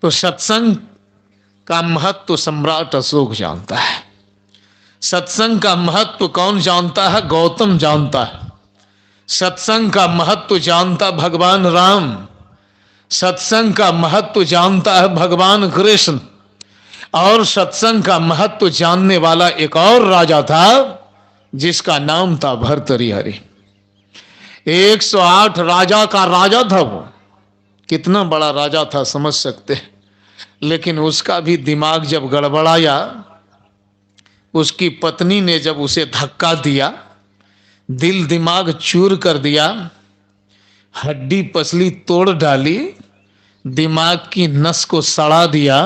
तो सत्संग का महत्व सम्राट अशोक जानता है। सत्संग का महत्व कौन जानता है? गौतम जानता है। सत्संग का महत्व जानता भगवान राम। सत्संग का महत्व जानता है भगवान कृष्ण। और सत्संग का महत्व जानने वाला एक और राजा था जिसका नाम था भर्तृहरि। 108 राजा का राजा था वो। कितना बड़ा राजा था समझ सकते हैं। लेकिन उसका भी दिमाग जब गड़बड़ाया, उसकी पत्नी ने जब उसे धक्का दिया, दिल दिमाग चूर कर दिया, हड्डी पसली तोड़ डाली, दिमाग की नस को सड़ा दिया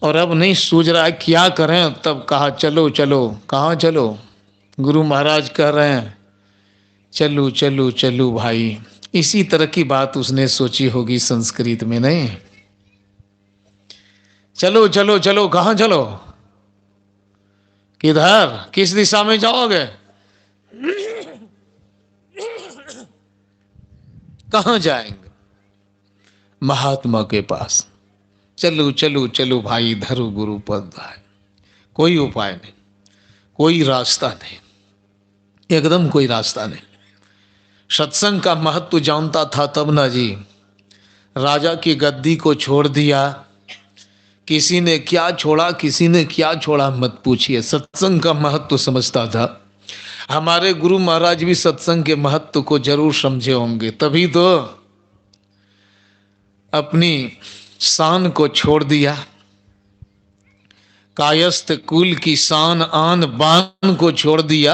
और अब नहीं सूझ रहा है क्या करें, तब कहा चलो चलो। कहाँ चलो? गुरु महाराज कह रहे हैं चलू चलू चलू भाई। इसी तरह की बात उसने सोची होगी संस्कृत में, नहीं? चलो चलो चलो। कहाँ चलो? किधर? किस दिशा में जाओगे? कहाँ जाएंगे? महात्मा के पास। चलो चलो चलो भाई, धरो गुरु पद है। कोई उपाय नहीं, कोई रास्ता नहीं, एकदम कोई रास्ता नहीं। सत्संग का महत्व जानता था तब ना जी, राजा की गद्दी को छोड़ दिया। किसी ने क्या छोड़ा, किसी ने क्या छोड़ा मत पूछिए, सत्संग का महत्व समझता था। हमारे गुरु महाराज भी सत्संग के महत्व को जरूर समझे होंगे, तभी तो अपनी शान को छोड़ दिया। कायस्थ कुल की शान आन बान को छोड़ दिया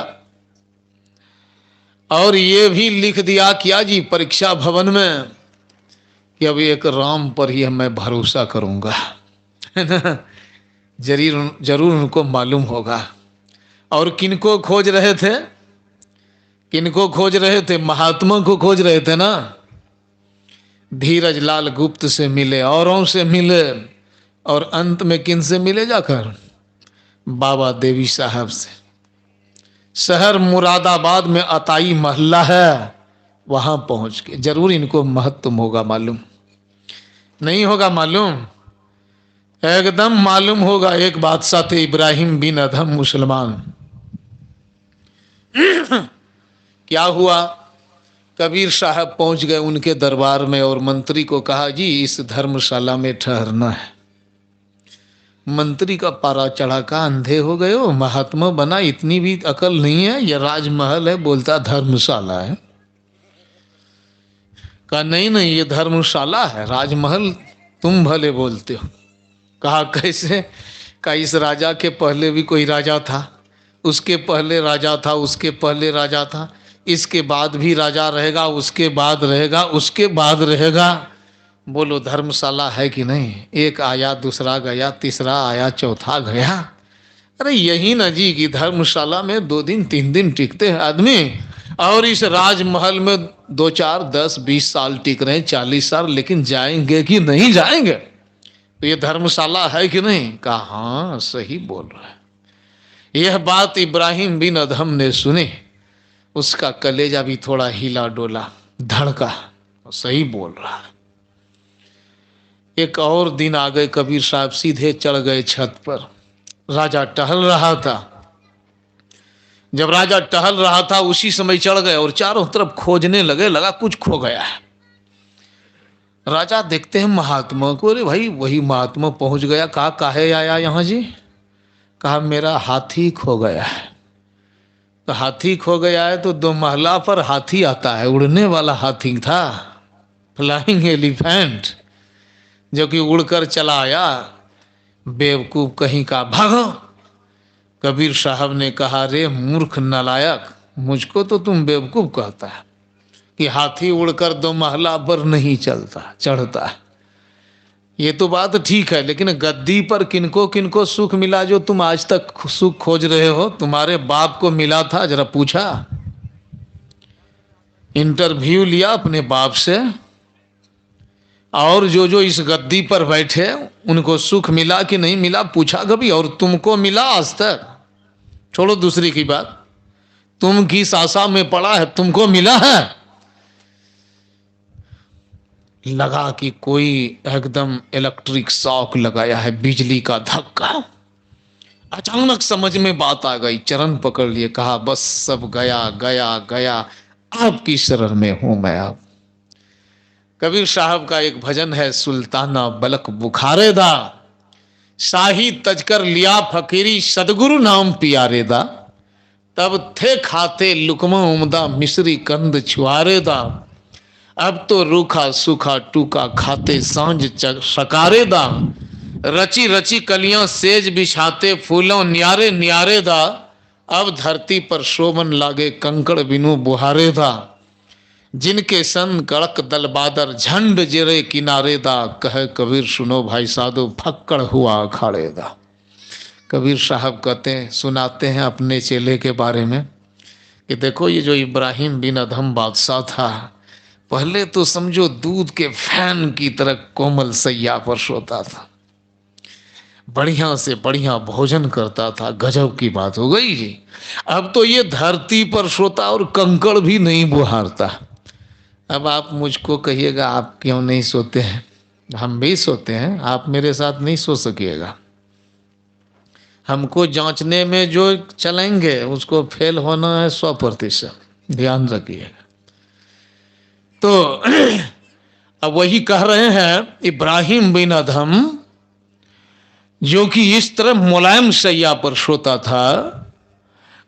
और ये भी लिख दिया क्या जी परीक्षा भवन में कि अब एक राम पर ही मैं भरोसा करूंगा, है ना? जरूर उनको मालूम होगा। और किनको खोज रहे थे? किनको खोज रहे थे? महात्मा को खोज रहे थे ना। धीरज लाल गुप्त से मिले, औरों से मिले, और अंत में किन से मिले जाकर? बाबा देवी साहब से। शहर मुरादाबाद में अताई मोहल्ला है, वहां पहुंच के जरूर इनको महत्व होगा मालूम। नहीं होगा मालूम? एकदम मालूम होगा। एक बादशाह थे इब्राहिम बिन अदहम मुसलमान। क्या हुआ? कबीर साहब पहुंच गए उनके दरबार में और मंत्री को कहा जी इस धर्मशाला में ठहरना है। मंत्री का पारा चढ़ा, का अंधे हो गए हो? महात्मा बना, इतनी भी अकल नहीं है? यह राजमहल है, बोलता धर्मशाला है। कहा नहीं नहीं ये धर्मशाला है, राजमहल तुम भले बोलते हो। कहा कैसे? कहा इस राजा के पहले भी कोई राजा था, उसके पहले राजा था, उसके पहले राजा था, इसके बाद भी राजा रहेगा, उसके बाद रहेगा, उसके बाद रहेगा। बोलो धर्मशाला है कि नहीं? एक आया, दूसरा गया, तीसरा आया, चौथा गया। अरे यही ना जी कि धर्मशाला में 2 दिन 3 दिन टिकते हैं आदमी, और इस राजमहल में 2 4 10 20 साल टिक रहे हैं, 40 साल, लेकिन जाएंगे कि नहीं जाएंगे? तो ये धर्मशाला है कि नहीं? कहा हाँ सही बोल रहा है। यह बात इब्राहिम बिन अदहम ने सुनी, उसका कलेजा भी थोड़ा हिला डोला, धड़का, सही बोल रहा है। एक और दिन आ गए, कबीर साहब सीधे चढ़ गए छत पर। राजा टहल रहा था। जब राजा टहल रहा था उसी समय चढ़ गए और चारों तरफ खोजने लगे, लगा कुछ खो गया है। राजा देखते हैं महात्मा को, अरे भाई वही महात्मा पहुंच गया। कहा काहे आया यहाँ जी? कहा मेरा हाथी खो गया है। तो हाथी खो गया है तो 2 महला पर हाथी आता है, उड़ने वाला हाथी था, फ्लाइंग एलिफेंट, जो कि उड़कर चला आया। बेवकूफ कहीं का, भागो। कबीर साहब ने कहा रे मूर्ख नालायक, मुझको तो तुम बेवकूफ कहता है कि हाथी उड़कर 2 महला पर नहीं चलता चढ़ता है। ये तो बात ठीक है, लेकिन गद्दी पर किनको किनको सुख मिला जो तुम आज तक सुख खोज रहे हो? तुम्हारे बाप को मिला था? जरा पूछा, इंटरव्यू लिया अपने बाप से? और जो इस गद्दी पर बैठे उनको सुख मिला कि नहीं मिला पूछा कभी? और तुमको मिला आज तक? छोड़ो दूसरी की बात, तुम किस आशा में पड़ा है, तुमको मिला है? लगा कि कोई एकदम इलेक्ट्रिक शॉक लगाया है, बिजली का धक्का। अचानक समझ में बात आ गई, चरण पकड़ लिए, कहा बस सब गया गया गया, आपकी शरण में हूं मैं अब। कबीर साहब का एक भजन है, सुल्ताना बलक बुखारेदा, शाही तजकर लिया फकीरी, सदगुरु नाम पियारेदा, तब थे खाते लुकमा उमदा, मिश्री कंद छुआरेदा, अब तो रूखा सूखा टूका खाते सांझ सकारेदा, रची रची कलियां सेज बिछाते फूलों न्यारे न्यारे दा, अब धरती पर शोभन लागे कंकड़ बिनु बुहारे दा, जिनके सन कड़क दल बादर झंड जिरे किनारे दा, कहे कबीर सुनो भाई साधु फक्कड़ हुआ अखाड़े दा। कबीर साहब कहते हैं, सुनाते हैं अपने चेले के बारे में कि देखो ये जो इब्राहिम बिन अधम बादशाह था, पहले तो समझो दूध के फैन की तरह कोमल सैया पर सोता था, बढ़िया से बढ़िया भोजन करता था, गजब की बात हो गई जी। अब तो ये धरती पर सोता और कंकड़ भी नहीं बुहारता। अब आप मुझको कहिएगा आप क्यों नहीं सोते हैं? हम भी सोते हैं, आप मेरे साथ नहीं सो सकिएगा। हमको जांचने में जो चलेंगे उसको फेल होना है 100%, ध्यान रखिएगा। तो अब वही कह रहे हैं, इब्राहिम बिन अधम जो कि इस तरह मुलायम सैया पर सोता था,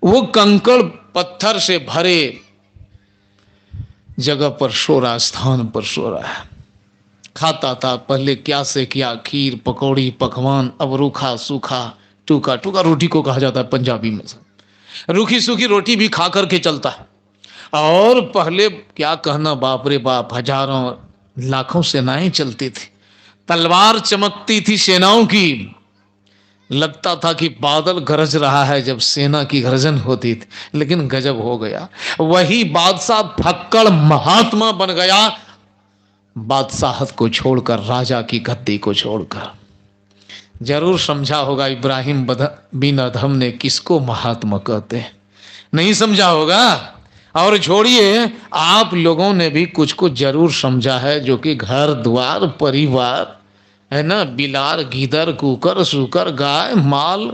वो कंकड़ पत्थर से भरे जगह पर सो रहा, स्थान पर सो रहा है। खाता था पहले क्या से क्या, खीर पकौड़ी पकवान, अब रूखा सूखा टूका, टूका रोटी को कहा जाता है पंजाबी में से, रूखी सूखी रोटी भी खा करके चलता है। और पहले क्या कहना, बाप रे बाप, हजारों लाखों सेनाएं चलती थी, तलवार चमकती थी सेनाओं की, लगता था कि बादल गरज रहा है जब सेना की गर्जन होती थी। लेकिन गजब हो गया, वही बादशाह फक्कड़ महात्मा बन गया, बादशाहत को छोड़कर, राजा की गद्दी को छोड़कर। जरूर समझा होगा इब्राहिम बिन अधम ने किसको महात्मा कहते हैं, नहीं समझा होगा। और छोड़िए, आप लोगों ने भी कुछ को जरूर समझा है, जो कि घर द्वार परिवार है ना, बिलार गीदर कुकर सुकर गाय माल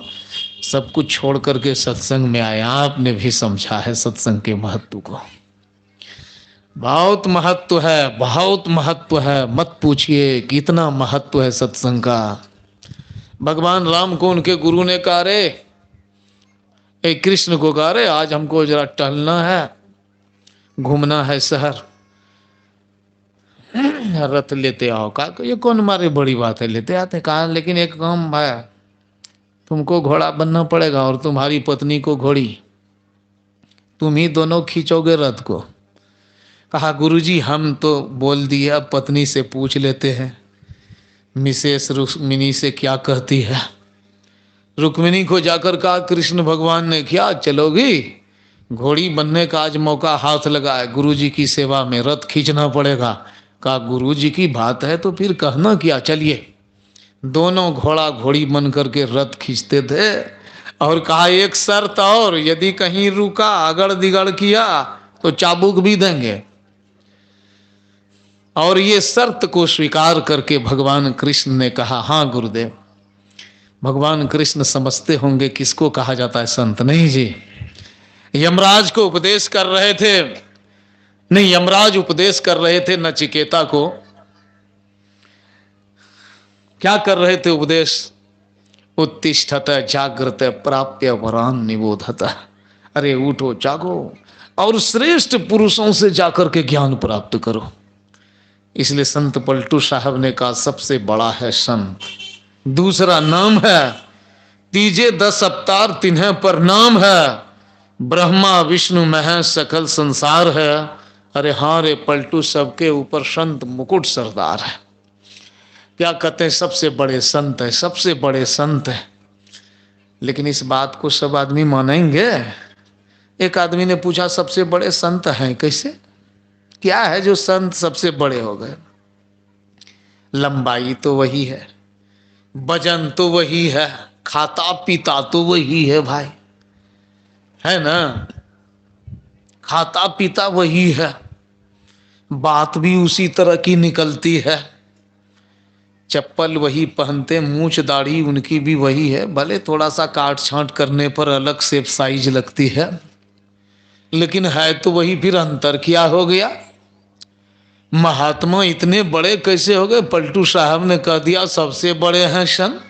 सब कुछ छोड़ करके सत्संग में आए। आपने भी समझा है सत्संग के महत्व को, बहुत महत्व है, बहुत महत्व है, मत पूछिए कितना महत्व है सत्संग का। भगवान राम को उनके गुरु ने कहा, रे कृष्ण को कहा, रे आज हमको जरा टहलना है, घूमना है शहर, रथ लेते आओ। कहा ये कौन मारे बड़ी बात है, लेते आते। कहा लेकिन एक काम है, तुमको घोड़ा बनना पड़ेगा और तुम्हारी पत्नी को घोड़ी, तुम ही दोनों खींचोगे रथ को। कहा गुरुजी हम तो बोल दिए, अब पत्नी से पूछ लेते हैं मिसेस रुक्मिणी से क्या कहती है। रुक्मिणी को जाकर कहा कृष्ण भगवान ने, क्या चलोगी? घोड़ी बनने का आज मौका हाथ लगा है, गुरुजी की सेवा में रथ खींचना पड़ेगा। कहा गुरुजी की बात है तो फिर कहना क्या, चलिए। दोनों घोड़ा घोड़ी बन करके रथ खींचते थे। और कहा एक शर्त और, यदि कहीं रुका अगड़ दिगड़ किया तो चाबुक भी देंगे। और ये शर्त को स्वीकार करके भगवान कृष्ण ने कहा, हाँ गुरुदेव। भगवान कृष्ण समझते होंगे किसको कहा जाता है संत, नहीं जी। यमराज को उपदेश कर रहे थे, नहीं यमराज उपदेश कर रहे थे नचिकेता को। क्या कर रहे थे उपदेश? उत्तिष्ठत जागृत प्राप्य वरान निबोधत, अरे उठो जागो और श्रेष्ठ पुरुषों से जाकर के ज्ञान प्राप्त करो। इसलिए संत पलटू साहब ने कहा सबसे बड़ा है संत, दूसरा नाम है, तीजे 10 अवतार तिन्हें पर नाम है, ब्रह्मा विष्णु महेश सकल संसार है। अरे हाँ रे पलटू, सबके ऊपर संत मुकुट सरदार है। क्या कहते हैं, सबसे बड़े संत है, सबसे बड़े संत है। लेकिन इस बात को सब आदमी मानेंगे? एक आदमी ने पूछा सबसे बड़े संत हैं कैसे, क्या है जो संत सबसे बड़े हो गए? लंबाई तो वही है, वजन तो वही है, खाता पीता तो वही है भाई, है ना, खाता पीता वही है। बात भी उसी तरह की निकलती है, चप्पल वही पहनते, मूछ दाढ़ी उनकी भी वही है, भले थोड़ा सा काट छांट करने पर अलग शेप साइज लगती है, लेकिन है तो वही। फिर अंतर क्या हो गया? महात्मा इतने बड़े कैसे हो गए? पलटू साहब ने कह दिया सबसे बड़े हैं संत।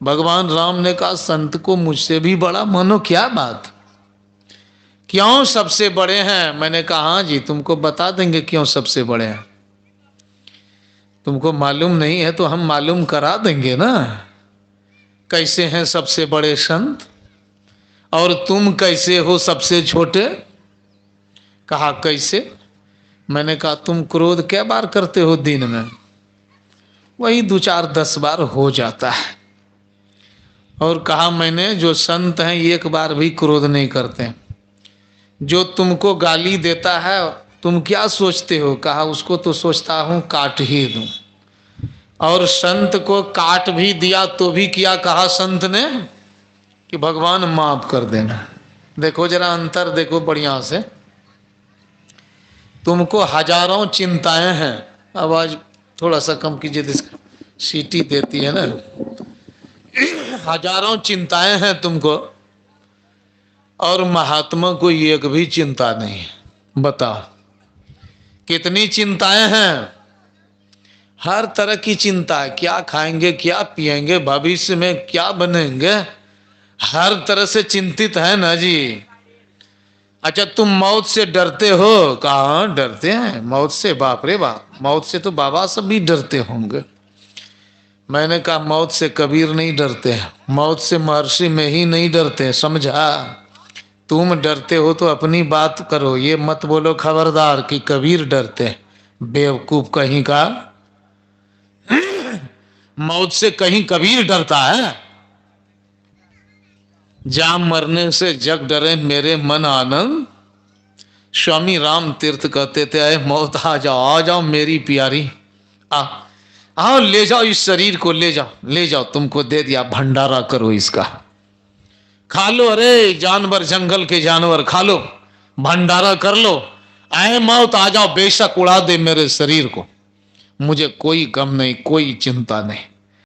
भगवान राम ने कहा संत को मुझसे भी बड़ा मानो, क्या बात, क्यों सबसे बड़े हैं? मैंने कहा हाँ जी, तुमको बता देंगे क्यों सबसे बड़े हैं। तुमको मालूम नहीं है तो हम मालूम करा देंगे ना, कैसे हैं सबसे बड़े संत, और तुम कैसे हो सबसे छोटे। कहा कैसे? मैंने कहा तुम क्रोध क्या बार करते हो दिन में? वही 2 4 10 बार हो जाता है। और कहा मैंने जो संत हैं एक बार भी क्रोध नहीं करते। जो तुमको गाली देता है तुम क्या सोचते हो? कहा उसको तो सोचता हूं काट ही दूं। और संत को काट भी दिया तो भी क्या कहा संत ने? कि भगवान माफ कर देना। देखो जरा अंतर देखो बढ़िया से। तुमको हजारों चिंताएं हैं, आवाज थोड़ा सा कम कीजिए, इसका सीटी देती है ना। हजारों चिंताएं हैं तुमको, और महात्मा को एक भी चिंता नहीं है। बताओ कितनी चिंताएं हैं? हर तरह की चिंता है, क्या खाएंगे, क्या पिएंगे, भविष्य में क्या बनेंगे, हर तरह से चिंतित है ना जी। अच्छा तुम मौत से डरते हो? कहाँ डरते हैं मौत से, बाप रे बाप, मौत से तो बाबा सब भी डरते होंगे। मैंने कहा मौत से कबीर नहीं डरते, मौत से महर्षि में ही नहीं डरते, समझा? तुम डरते हो तो अपनी बात करो, ये मत बोलो खबरदार कि कबीर डरते। बेवकूफ कहीं का, मौत से कहीं कबीर डरता है? जा मरने से जग डरे मेरे मन आनंद। स्वामी राम तीर्थ कहते थे अरे मौत आ जाओ मेरी प्यारी, आ आओ ले जाओ इस शरीर को, ले जाओ ले जाओ, तुमको दे दिया, भंडारा करो इसका, खा लो, अरे जानवर जंगल के जानवर खा लो, भंडारा कर लो। आए मौत आ जाओ, बेशक उड़ा दे मेरे शरीर को, मुझे कोई गम नहीं, कोई चिंता नहीं।